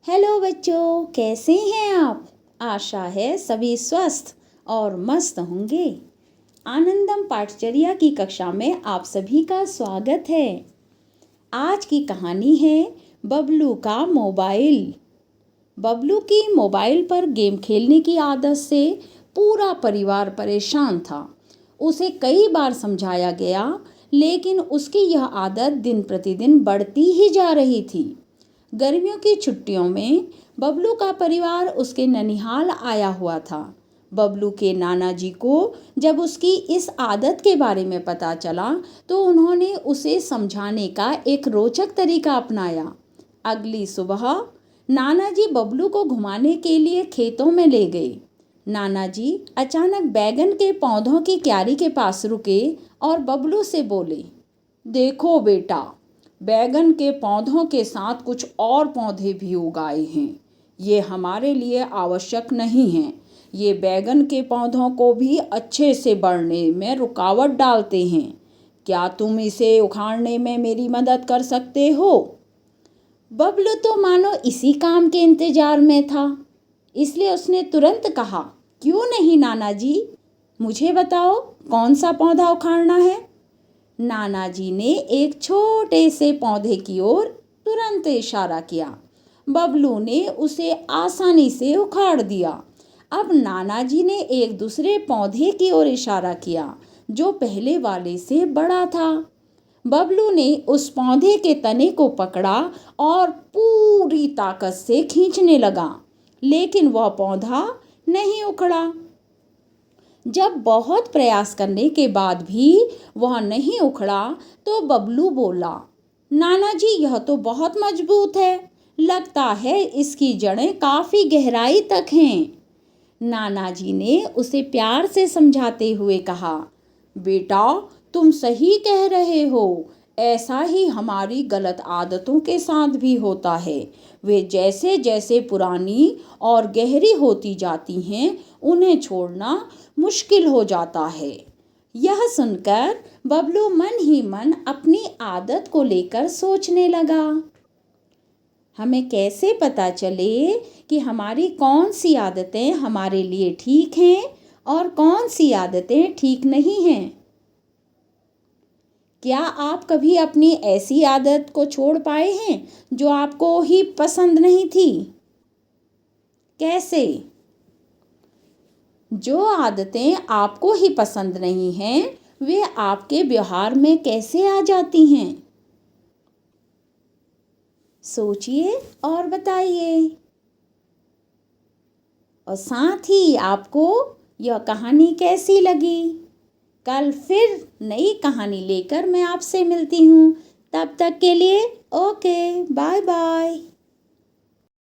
Hello बच्चों, कैसे हैं आप? आशा है सभी स्वस्थ और मस्त होंगे। आनंदम पाठचर्या की कक्षा में आप सभी का स्वागत है। आज की कहानी है बबलू का मोबाइल। बबलू की मोबाइल पर गेम खेलने की आदत से पूरा परिवार परेशान था। उसे कई बार समझाया गया, लेकिन उसकी यह आदत दिन प्रतिदिन बढ़ती ही जा रही थी। गर्मियों की छुट्टियों में बबलू का परिवार उसके ननिहाल आया हुआ था। बबलू के नाना जी को जब उसकी इस आदत के बारे में पता चला तो उन्होंने उसे समझाने का एक रोचक तरीका अपनाया। अगली सुबह नाना जी बबलू को घुमाने के लिए खेतों में ले गए। नाना जी अचानक बैगन के पौधों की क्यारी के पास रुके और बबलू से बोले, देखो बेटा, बैगन के पौधों के साथ कुछ और पौधे भी उगाए हैं। ये हमारे लिए आवश्यक नहीं हैं। ये बैगन के पौधों को भी अच्छे से बढ़ने में रुकावट डालते हैं। क्या तुम इसे उखाड़ने में मेरी मदद कर सकते हो? बबलू तो मानो इसी काम के इंतजार में था, इसलिए उसने तुरंत कहा, क्यों नहीं नाना जी, मुझे बताओ कौन सा पौधा उखाड़ना है। नाना जी ने एक छोटे से पौधे की ओर तुरंत इशारा किया। बबलू ने उसे आसानी से उखाड़ दिया। अब नाना जी ने एक दूसरे पौधे की ओर इशारा किया जो पहले वाले से बड़ा था। बबलू ने उस पौधे के तने को पकड़ा और पूरी ताकत से खींचने लगा, लेकिन वह पौधा नहीं उखड़ा। जब बहुत प्रयास करने के बाद भी वह नहीं उखड़ा तो बबलू बोला, नाना जी यह तो बहुत मजबूत है, लगता है इसकी जड़ें काफ़ी गहराई तक हैं। नाना जी ने उसे प्यार से समझाते हुए कहा, बेटा तुम सही कह रहे हो, ऐसा ही हमारी गलत आदतों के साथ भी होता है। वे जैसे जैसे पुरानी और गहरी होती जाती हैं, उन्हें छोड़ना मुश्किल हो जाता है। यह सुनकर बबलू मन ही मन अपनी आदत को लेकर सोचने लगा। हमें कैसे पता चले कि हमारी कौन सी आदतें हमारे लिए ठीक हैं और कौन सी आदतें ठीक नहीं हैं? क्या आप कभी अपनी ऐसी आदत को छोड़ पाए हैं जो आपको ही पसंद नहीं थी? कैसे? जो आदतें आपको ही पसंद नहीं हैं, वे आपके व्यवहार में कैसे आ जाती हैं? सोचिए और बताइए। और साथ ही आपको यह कहानी कैसी लगी? कल फिर नई कहानी लेकर मैं आपसे मिलती हूँ। तब तक के लिए ओके, बाय बाय।